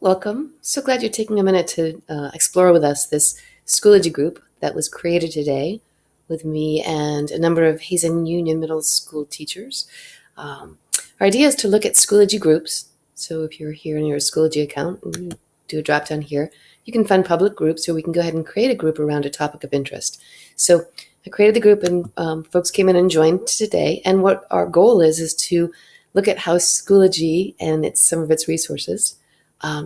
Welcome. So glad you're taking a minute to explore with us this Schoology group that was created today with me and a number of Hazen Union Middle School teachers. Our idea is to look at Schoology groups. So if you're here in your Schoology account and you do a drop down here, you can find public groups, or we can go ahead and create a group around a topic of interest. So I created the group, and folks came in and joined today. And what our goal is to look at how Schoology and some of its resources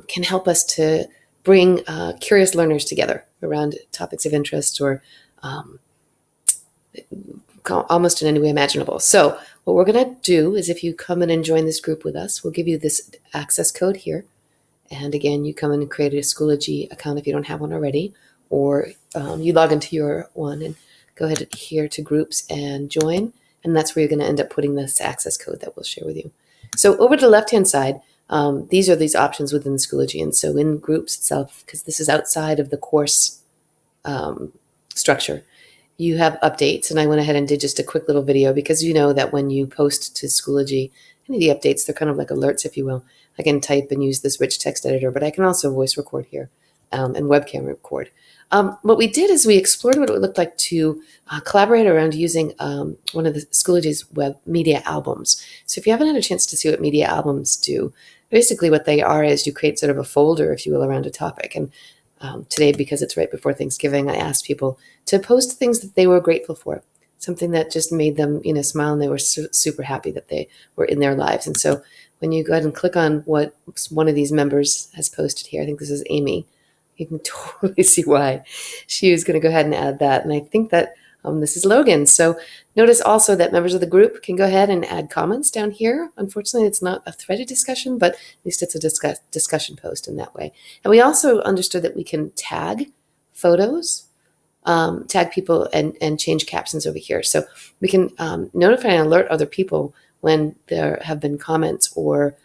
can help us to bring curious learners together around topics of interest, or um, almost in any way imaginable. So what we're going to do is, if you come in and join this group with us, we'll give you this access code here. And again, you come in and create a Schoology account if you don't have one already, or you log into your one and go ahead here to groups and join. And that's where you're going to end up putting this access code that we'll share with you. So over to the left-hand side, these are these options within the Schoology. And so in groups itself, because this is outside of the course structure, you have updates. And I went ahead and did just a quick little video, because you know that when you post to Schoology, any of the updates, they're kind of like alerts, if you will. I can type and use this rich text editor, but I can also voice record here and webcam record. What we did is we explored what it would look like to collaborate around using one of the Schoology's web media albums. So if you haven't had a chance to see what media albums do, basically what they are is you create sort of a folder, if you will, around a topic. And today, because it's right before Thanksgiving, I asked people to post things that they were grateful for, something that just made them, smile, and they were super happy that they were in their lives. And so when you go ahead and click on what one of these members has posted here, I think this is Amy, you can totally see why she is going to go ahead and add that. And I think that this is Logan. So notice also that members of the group can go ahead and add comments down here. Unfortunately, it's not a threaded discussion, but at least it's a discussion post in that way. And we also understood that we can tag photos, tag people, and change captions over here. So we can notify and alert other people when there have been comments or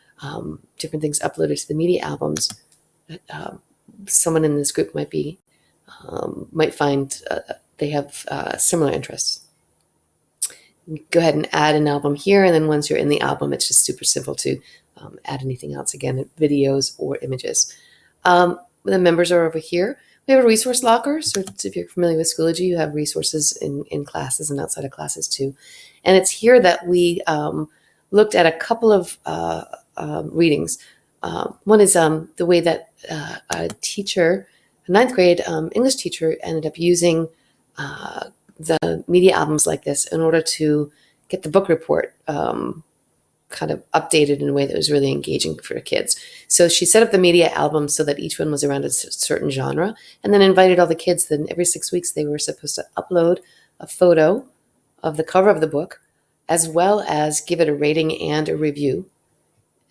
different things uploaded to the media albums. Someone in this group might find they have similar interests. Go ahead and add an album here, and then once you're in the album, it's just super simple to add anything else, again, videos or images. The members are over here. We have a resource locker, so if you're familiar with Schoology, you have resources in classes and outside of classes too. And it's here that we looked at a couple of readings. One is the way that a teacher, a ninth grade English teacher, ended up using the media albums like this in order to get the book report kind of updated in a way that was really engaging for kids. So she set up the media album so that each one was around a certain genre, and then invited all the kids. Then every 6 weeks they were supposed to upload a photo of the cover of the book, as well as give it a rating and a review.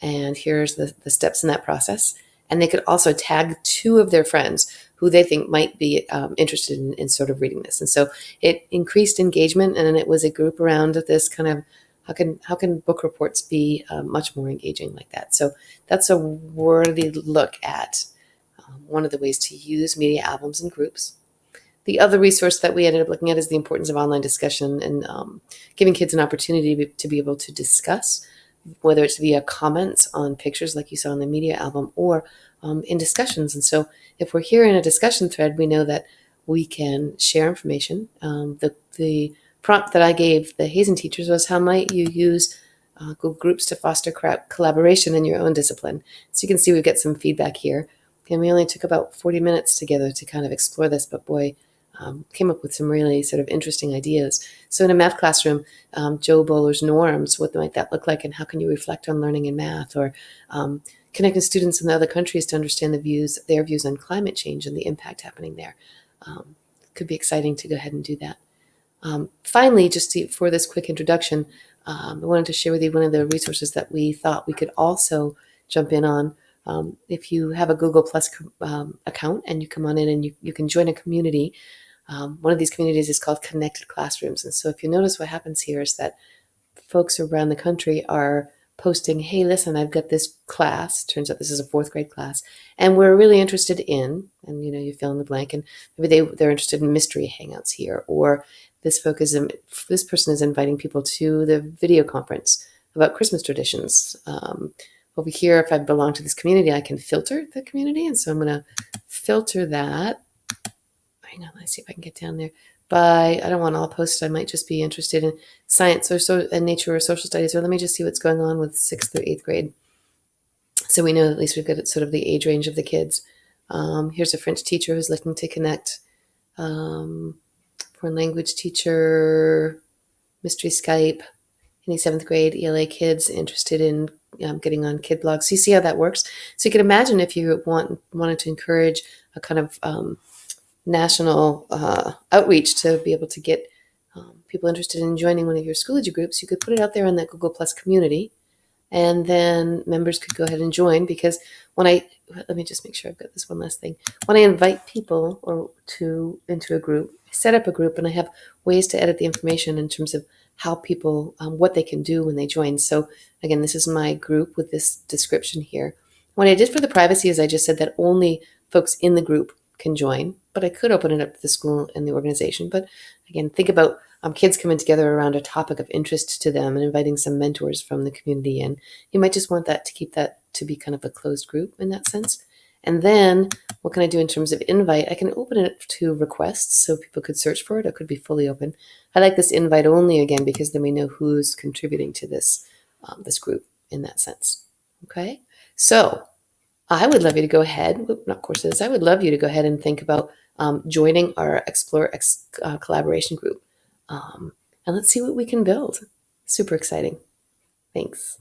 And here's the steps in that process. And they could also tag 2 of their friends who they think might be interested in sort of reading this. And so it increased engagement, and it was a group around this kind of how can book reports be much more engaging like that. So that's a worthy look at one of the ways to use media albums in groups. The other resource that we ended up looking at is the importance of online discussion, and giving kids an opportunity to be able to discuss, whether it's via comments on pictures like you saw in the media album, or in discussions. And so if we're here in a discussion thread, we know that we can share information. The prompt that I gave the Hazen teachers was, how might you use Google Groups to foster collaboration in your own discipline? So you can see we've got some feedback here. And we only took about 40 minutes together to kind of explore this, but boy, came up with some really sort of interesting ideas. So in a math classroom, Joe Bowler's norms, what might that look like, and how can you reflect on learning in math? Or connecting students in other countries to understand their views on climate change and the impact happening there. Could be exciting to go ahead and do that. Finally, for this quick introduction, I wanted to share with you one of the resources that we thought we could also jump in on. If you have a Google Plus account and you come on in and you can join a community, one of these communities is called Connected Classrooms. And so if you notice, what happens here is that folks around the country are posting, hey, listen, I've got this class. Turns out this is a 4th grade class, and we're really interested in, and you fill in the blank, and maybe they're interested in mystery hangouts here, or this person is inviting people to the video conference about Christmas traditions, over here, if I belong to this community, I can filter the community. And so I'm going to filter that. Hang on, let's see if I can get down there. I don't want all posts. I might just be interested in science or nature or social studies, or let me just see what's going on with 6th through 8th grade. So we know at least we've got sort of the age range of the kids. Here's a French teacher who's looking to connect. Foreign language teacher, mystery Skype, any 7th grade ELA kids interested in getting on kid blogs. So you see how that works. So you can imagine if you wanted to encourage a kind of national outreach to be able to get people interested in joining one of your Schoology groups, you could put it out there in that Google Plus community, and then members could go ahead and join. Because let me just make sure I've got this one last thing. When I invite people into a group, I set up a group, and I have ways to edit the information in terms of how people, what they can do when they join. So again, this is my group with this description here. What I did for the privacy is I just said that only folks in the group can join, but I could open it up to the school and the organization. But again, think about kids coming together around a topic of interest to them and inviting some mentors from the community in. You might just want that to keep that to be kind of a closed group in that sense. And then what can I do in terms of invite? I can open it to requests so people could search for it. It could be fully open. I like this invite only again because then we know who's contributing to this group in that sense. Okay, so I would love you to go ahead, not courses, I would love you to go ahead and think about joining our Explore collaboration group. And let's see what we can build. Super exciting. Thanks.